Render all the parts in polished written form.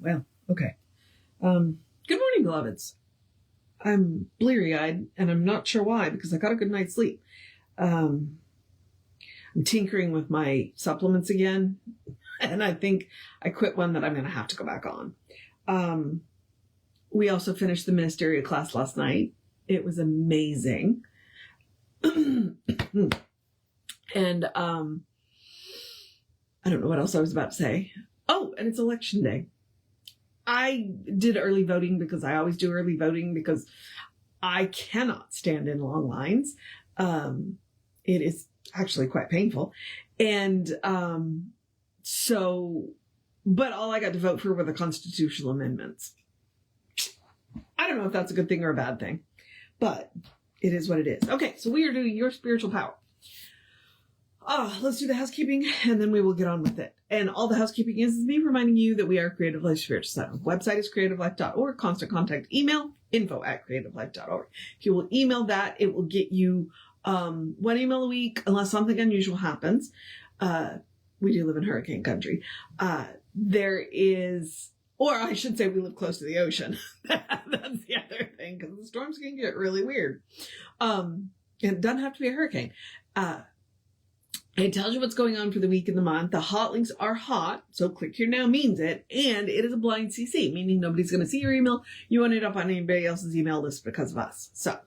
well, okay. Good morning, beloveds. I'm bleary-eyed, and I'm not sure why, because I got a good night's sleep. I'm tinkering with my supplements again, and I think I quit one that I'm going to have to go back on. We also finished the ministerial class last night. It was amazing. And I don't know what else I was about to say. Oh, and it's election day. I did early voting because I always do early voting because I cannot stand in long lines. It is actually quite painful. And but all I got to vote for were the constitutional amendments. I don't know if that's a good thing or a bad thing, but it is what it is. Okay, so we are doing your spiritual power. Let's do the housekeeping, and then we will get on with it. And all the housekeeping is me reminding you that we are Creative Life Spiritual Center. Website is creativelife.org. Constant contact email, info@creativelife.org. If you will email that, it will get you one email a week, unless something unusual happens. We do live in hurricane country. There is, or I should say we live close to the ocean. That's the other thing, because the storms can get really weird. It doesn't have to be a hurricane. It tells you what's going on for the week and the month. The hot links are hot, so click here now means it. And it is a blind CC, meaning nobody's going to see your email. You won't end up on anybody else's email list because of us. So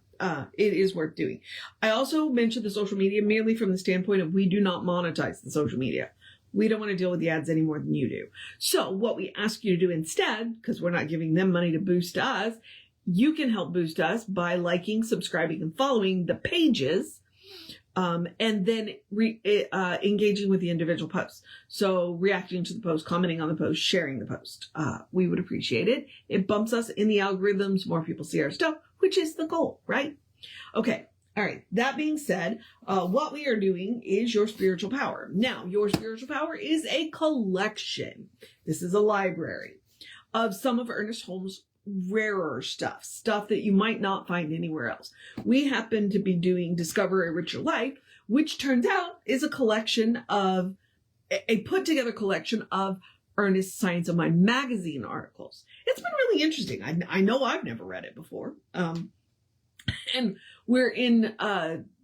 it is worth doing. I also mentioned the social media merely from the standpoint of we do not monetize the social media. We don't want to deal with the ads any more than you do. So what we ask you to do instead, because we're not giving them money to boost us, you can help boost us by liking, subscribing, and following the pages. And then engaging with the individual posts. So reacting to the post, commenting on the post, sharing the post. We would appreciate it. It bumps us in the algorithms. More people see our stuff, which is the goal, right? Okay. All right. That being said, what we are doing is your spiritual power. Now, your spiritual power is a collection. This is a library of some of Ernest Holmes' rarer stuff that you might not find anywhere else. We happen to be doing Discover a Richer Life, which turns out is a collection of, a put together collection of Ernest Science of Mind magazine articles. It's been really interesting. I know I've never read it before. And we're in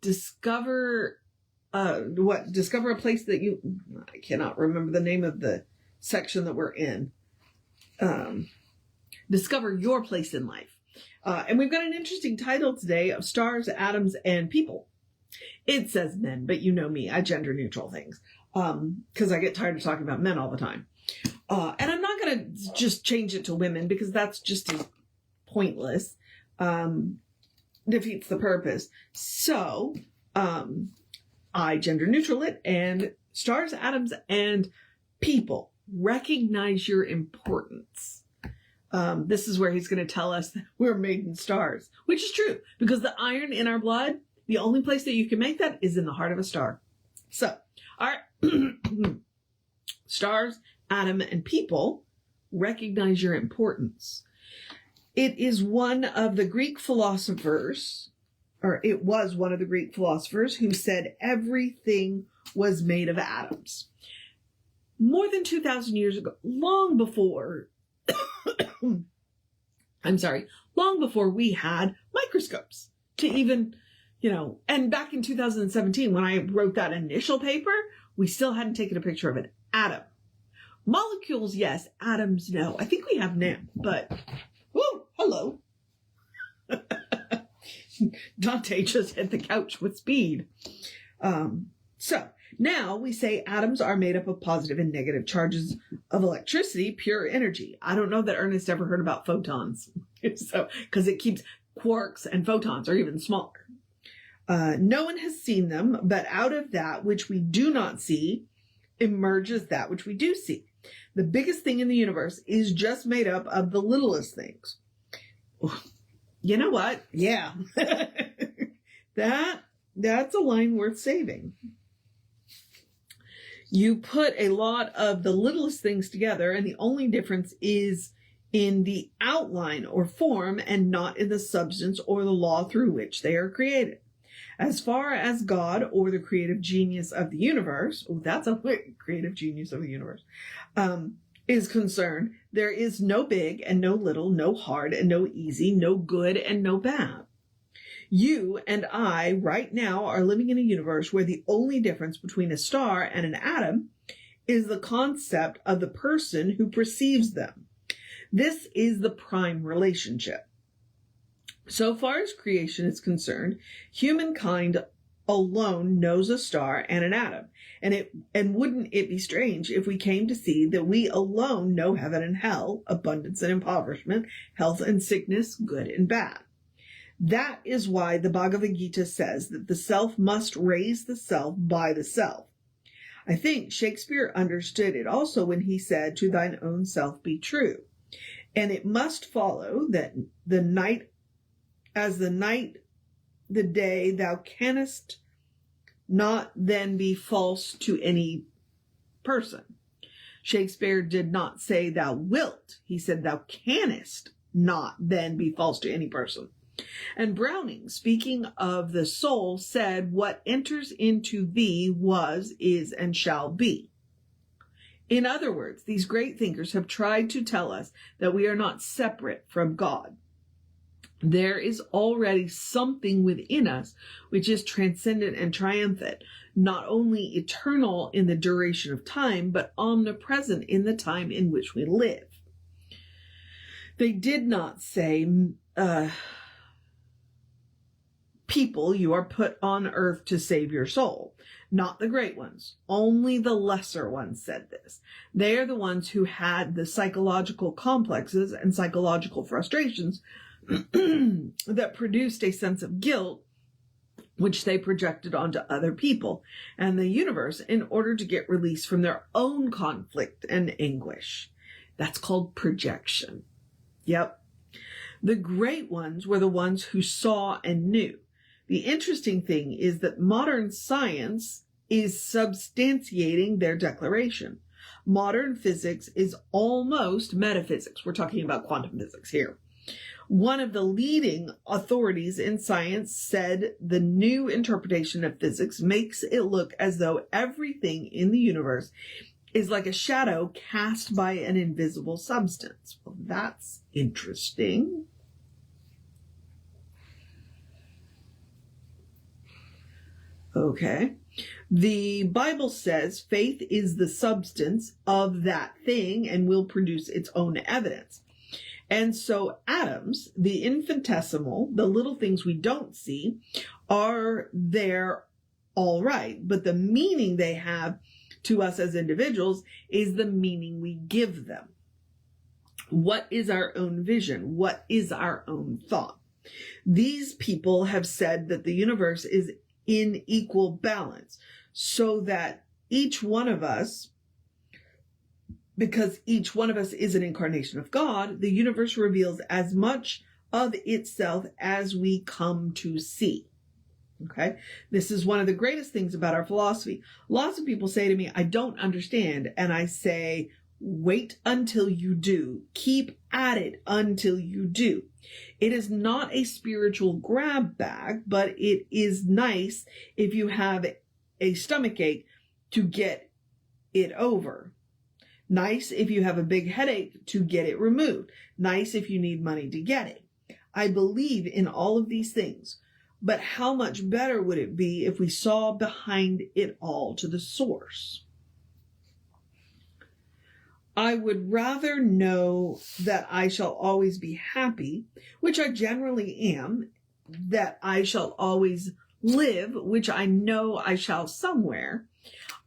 Discover a place that I cannot remember the name of the section that we're in. Discover your place in life. And we've got an interesting title today of Stars, Atoms, and People. It says men, but you know me, I gender neutral things. Because I get tired of talking about men all the time. And I'm not going to just change it to women because that's just pointless. Defeats the purpose. So, I gender neutral it and Stars, Atoms, and People. Recognize your importance. This is where he's going to tell us that we're made in stars, which is true because the iron in our blood, the only place that you can make that is in the heart of a star. So, all right, stars, atom, and people, recognize your importance. It is one of the Greek philosophers, or it was one of the Greek philosophers who said everything was made of atoms. More than 2,000 years ago, long before long before we had microscopes to even, and back in 2017, when I wrote that initial paper, we still hadn't taken a picture of an atom. Molecules, yes. Atoms, no. I think we have now, but, whoa, hello. Dante just hit the couch with speed. So now we say atoms are made up of positive and negative charges of electricity, pure energy. I don't know that Ernest ever heard about photons. So, because it keeps quarks and photons are even smaller. No one has seen them, but out of that which we do not see emerges that which we do see. The biggest thing in the universe is just made up of the littlest things. You know what? Yeah. That's a line worth saving. You put a lot of the littlest things together, and the only difference is in the outline or form and not in the substance or the law through which they are created. As far as God or the creative genius of the universe, that's a creative genius of the universe, is concerned, there is no big and no little, no hard and no easy, no good and no bad. You and I right now are living in a universe where the only difference between a star and an atom is the concept of the person who perceives them. This is the prime relationship. So far as creation is concerned, humankind alone knows a star and an atom. And wouldn't it be strange if we came to see that we alone know heaven and hell, abundance and impoverishment, health and sickness, good and bad. That is why the Bhagavad Gita says that the self must raise the self by the self. I think Shakespeare understood it also when he said, "To thine own self be true." And it must follow that the day thou canst not then be false to any person. Shakespeare did not say thou wilt. He said thou canst not then be false to any person. And Browning, speaking of the soul, said, "What enters into thee was, is, and shall be." In other words, these great thinkers have tried to tell us that we are not separate from God. There is already something within us which is transcendent and triumphant, not only eternal in the duration of time, but omnipresent in the time in which we live. They did not say, people, you are put on earth to save your soul. Not the great ones. Only the lesser ones said this. They are the ones who had the psychological complexes and psychological frustrations that produced a sense of guilt, which they projected onto other people and the universe in order to get release from their own conflict and anguish. That's called projection. Yep. The great ones were the ones who saw and knew. The interesting thing is that modern science is substantiating their declaration. Modern physics is almost metaphysics. We're talking about quantum physics here. One of the leading authorities in science said the new interpretation of physics makes it look as though everything in the universe is like a shadow cast by an invisible substance. Well, that's interesting. Okay. The Bible says faith is the substance of that thing and will produce its own evidence. And so atoms, the infinitesimal, the little things we don't see, are there all right. But the meaning they have to us as individuals is the meaning we give them. What is our own vision? What is our own thought? These people have said that the universe is in equal balance, so that each one of us, because each one of us is an incarnation of God, the universe reveals as much of itself as we come to see. Okay? This is one of the greatest things about our philosophy. Lots of people say to me, "I don't understand." And I say, wait until you do. Keep at it until you do. It is not a spiritual grab bag, but it is nice if you have a stomach ache to get it over. Nice if you have a big headache to get it removed. Nice if you need money to get it. I believe in all of these things, but how much better would it be if we saw behind it all to the source? I would rather know that I shall always be happy, which I generally am, that I shall always live, which I know I shall somewhere.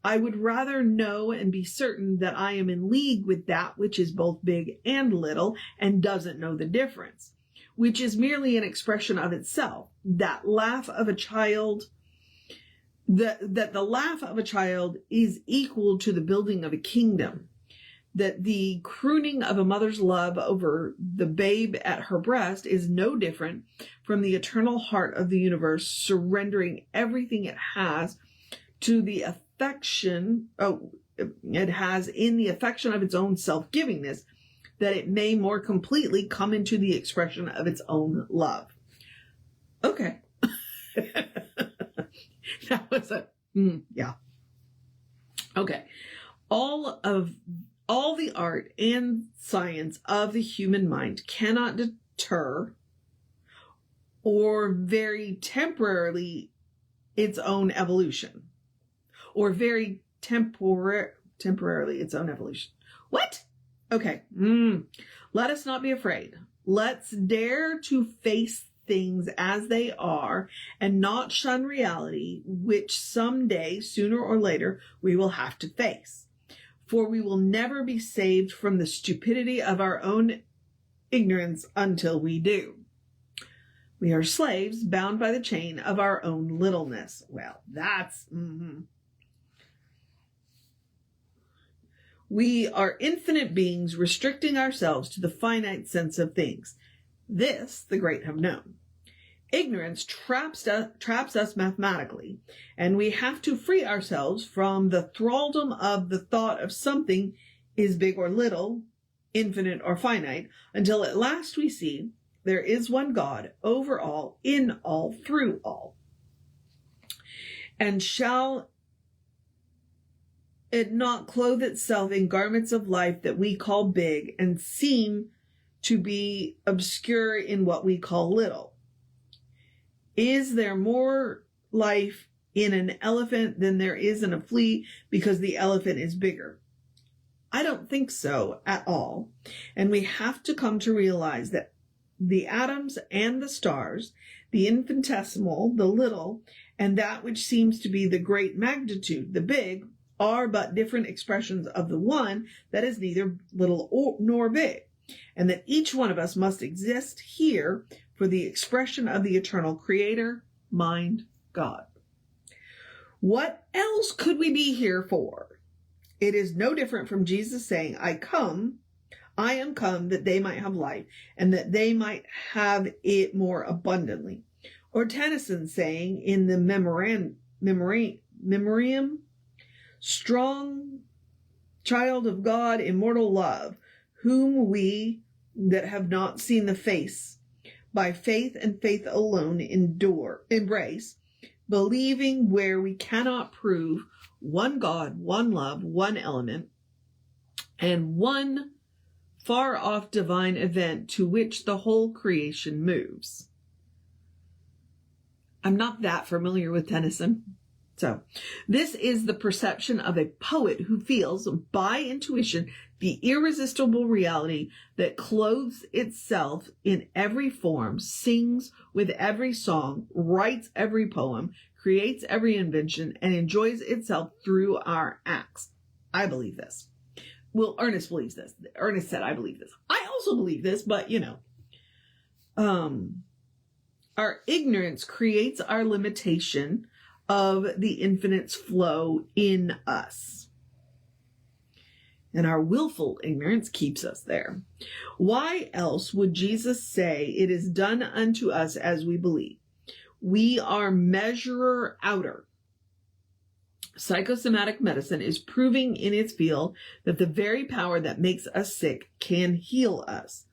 I would rather know and be certain that I am in league with that which is both big and little and doesn't know the difference, which is merely an expression of itself. That laugh of a child, that the laugh of a child is equal to the building of a kingdom. That the crooning of a mother's love over the babe at her breast is no different from the eternal heart of the universe surrendering everything it has to the affection it has in the affection of its own self-givingness, that it may more completely come into the expression of its own love. Okay. That was yeah. Okay. All All the art and science of the human mind cannot deter or vary temporarily its own evolution. Or very temporarily its own evolution. What? Okay. Let us not be afraid. Let's dare to face things as they are and not shun reality, which someday, sooner or later, we will have to face. For we will never be saved from the stupidity of our own ignorance until we do. We are slaves bound by the chain of our own littleness. Well, that's... We are infinite beings restricting ourselves to the finite sense of things. This the great have known. Ignorance traps us mathematically, and we have to free ourselves from the thraldom of the thought of something is big or little, infinite or finite, until at last we see there is one God over all, in all, through all. And shall it not clothe itself in garments of life that we call big and seem to be obscure in what we call little? Is there more life in an elephant than there is in a flea because the elephant is bigger? I don't think so at all. And we have to come to realize that the atoms and the stars, the infinitesimal, the little, and that which seems to be the great magnitude, the big, are but different expressions of the one that is neither little nor big, and that each one of us must exist here for the expression of the eternal creator, mind, God. What else could we be here for? It is no different from Jesus saying, I am come that they might have life, and that they might have it more abundantly. Or Tennyson saying in the memoriam, strong child of God, immortal love, whom we that have not seen the face, by faith and faith alone embrace, believing where we cannot prove one God, one love, one element, and one far off divine event to which the whole creation moves. I'm not that familiar with Tennyson. So, this is the perception of a poet who feels, by intuition, the irresistible reality that clothes itself in every form, sings with every song, writes every poem, creates every invention, and enjoys itself through our acts. I believe this. Well, Ernest believes this. Ernest said, I believe this. I also believe this, but, our ignorance creates our limitation of the infinite's flow in us. And our willful ignorance keeps us there. Why else would Jesus say it is done unto us as we believe? We are measurer outer. Psychosomatic medicine is proving in its field that the very power that makes us sick can heal us.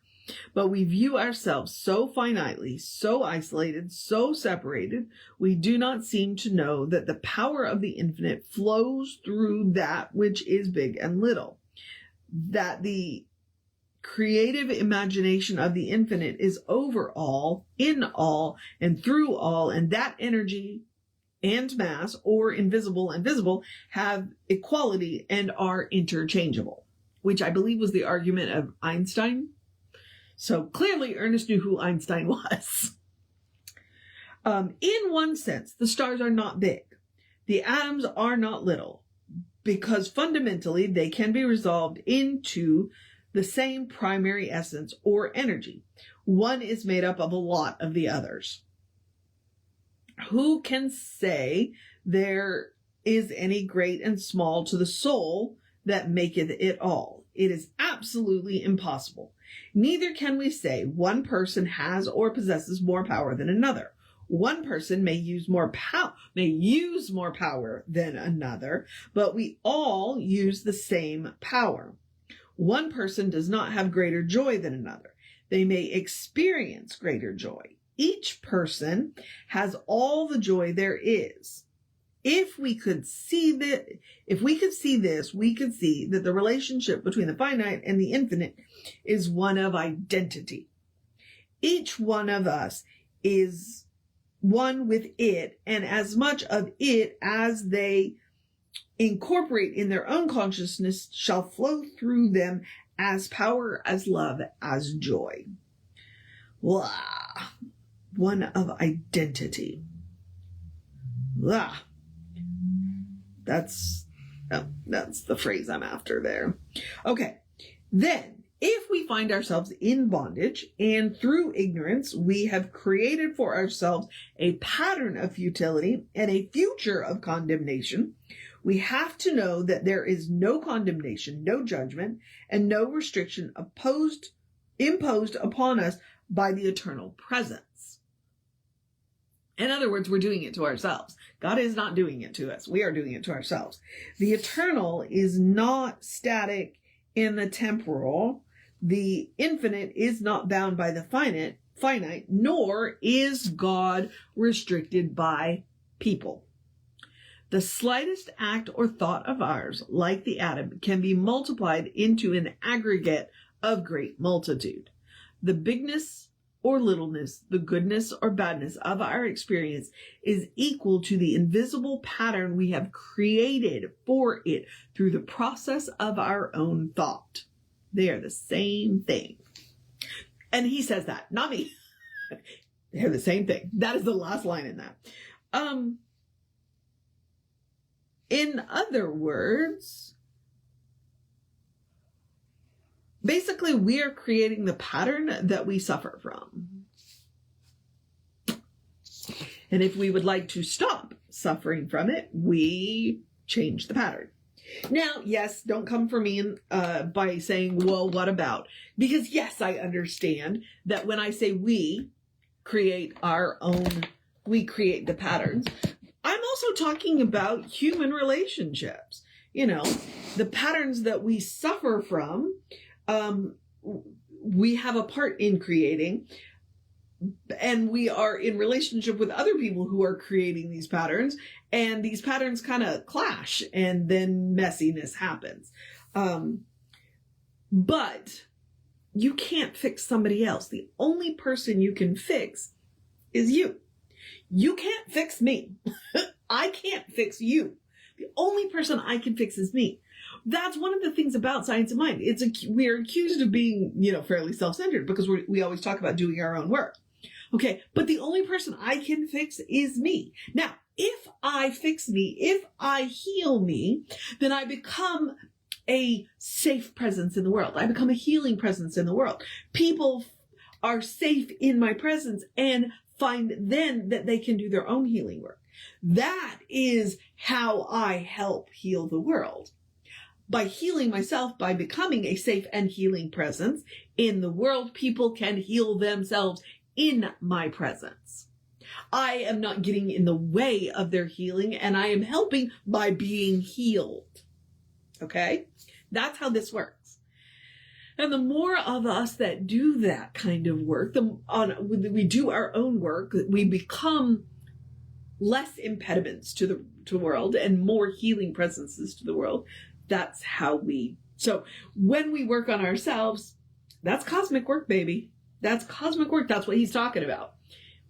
But we view ourselves so finitely, so isolated, so separated, we do not seem to know that the power of the infinite flows through that which is big and little. That the creative imagination of the infinite is over all, in all, and through all, and that energy and mass, or invisible and visible, have equality and are interchangeable, which I believe was the argument of Einstein. So clearly Ernest knew who Einstein was. In one sense, the stars are not big. The atoms are not little, because fundamentally they can be resolved into the same primary essence or energy. One is made up of a lot of the others. Who can say there is any great and small to the soul that maketh it all? It is absolutely impossible. Neither can we say one person has or possesses more power than another. One person may use more power than another, but we all use the same power. One person does not have greater joy than another. They may experience greater joy. Each person has all the joy there is. If we could see that, if we could see this, we could see that the relationship between the finite and the infinite is one of identity. Each one of us is one with it, and as much of it as they incorporate in their own consciousness shall flow through them as power, as love, as joy. Blah. One of identity. Blah. That's the phrase I'm after there. Okay. Then, if we find ourselves in bondage and through ignorance, we have created for ourselves a pattern of futility and a future of condemnation, we have to know that there is no condemnation, no judgment, and no restriction imposed upon us by the eternal presence. In other words, we're doing it to ourselves. God is not doing it to us. We are doing it to ourselves. The eternal is not static in the temporal. The infinite is not bound by the finite, nor is God restricted by people. The slightest act or thought of ours, like the atom, can be multiplied into an aggregate of great multitude. The bigness or littleness, the goodness or badness of our experience is equal to the invisible pattern we have created for it through the process of our own thought. They are the same thing. And he says that, not me. They're the same thing. That is the last line in that. In other words, basically we are creating the pattern that we suffer from. And if we would like to stop suffering from it, we change the pattern. Now, yes, don't come for me by saying, well, what about? Because yes, I understand that when I say we create the patterns, I'm also talking about human relationships. You know, the patterns that we suffer from, we have a part in creating, and we are in relationship with other people who are creating these patterns, and these patterns kind of clash, and then messiness happens. But you can't fix somebody else. The only person you can fix is you. You can't fix me. I can't fix you. The only person I can fix is me. That's one of the things about Science of Mind. We're accused of being, fairly self-centered because we always talk about doing our own work. Okay, but the only person I can fix is me. Now, if I fix me, if I heal me, then I become a safe presence in the world. I become a healing presence in the world. People are safe in my presence and find then that they can do their own healing work. That is how I help heal the world. By healing myself, by becoming a safe and healing presence in the world, people can heal themselves in my presence. I am not getting in the way of their healing, and I am helping by being healed. Okay? That's how this works. And the more of us that do that kind of work, we do our own work, we become less impediments to the world and more healing presences to the world. That's how so when we work on ourselves, that's cosmic work, baby. That's cosmic work. That's what he's talking about.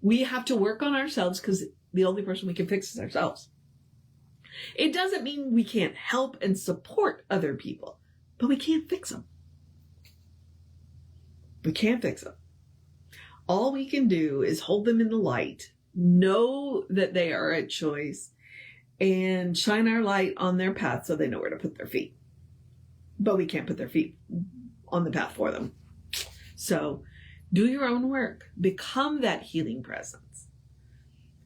We have to work on ourselves because the only person we can fix is ourselves. It doesn't mean we can't help and support other people, but we can't fix them. We can't fix them. All we can do is hold them in the light, know that they are a choice, and shine our light on their path so they know where to put their feet. But we can't put their feet on the path for them. So do your own work. Become that healing presence.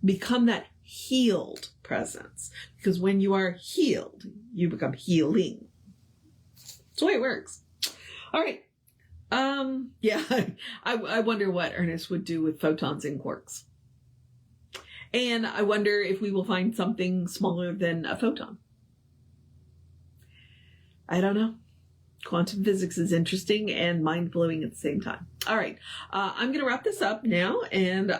Become that healed presence. Because when you are healed, you become healing. That's the way it works. All right. Yeah, I wonder what Ernest would do with photons and quarks. And I wonder if we will find something smaller than a photon. I don't know. Quantum physics is interesting and mind-blowing at the same time. All right. I'm going to wrap this up now and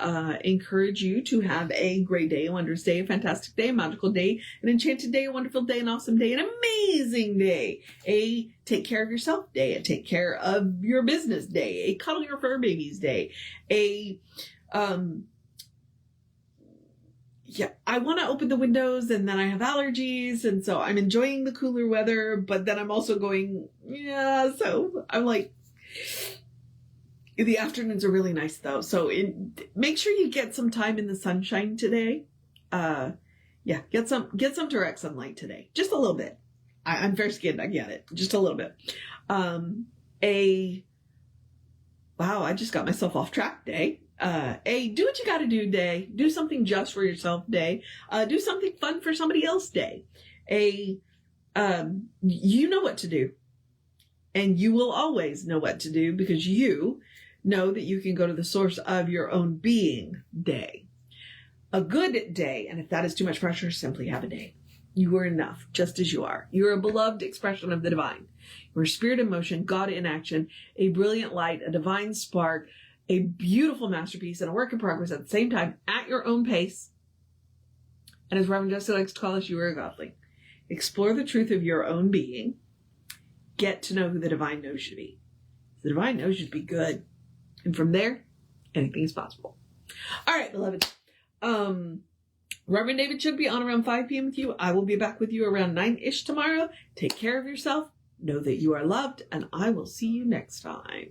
encourage you to have a great day, a wondrous day, a fantastic day, a magical day, an enchanted day, a wonderful day, an awesome day, an amazing day, a take care of yourself day, a take care of your business day, a cuddle your fur babies day, yeah, I want to open the windows and then I have allergies. And so I'm enjoying the cooler weather, but then I'm also going, yeah, so I'm like, the afternoons are really nice though. So make sure you get some time in the sunshine today. Yeah, get some direct sunlight today. Just a little bit. I'm fair skinned. I get it. Just a little bit. Wow, I just got myself off track day. Do what you gotta do day. Do something just for yourself day. Do something fun for somebody else day. You know what to do. And you will always know what to do because you know that you can go to the source of your own being day. A good day, and if that is too much pressure, simply have a day. You are enough, just as you are. You are a beloved expression of the divine. You are spirit in motion, God in action, a brilliant light, a divine spark, a beautiful masterpiece, and a work in progress at the same time, at your own pace. And as Reverend Jesse likes to call us, you are a godling. Explore the truth of your own being. Get to know who the divine knows you to be. The divine knows you to be good. And from there, anything is possible. All right, beloved. Reverend David should be on around 5 p.m. with you. I will be back with you around 9-ish tomorrow. Take care of yourself. Know that you are loved, and I will see you next time.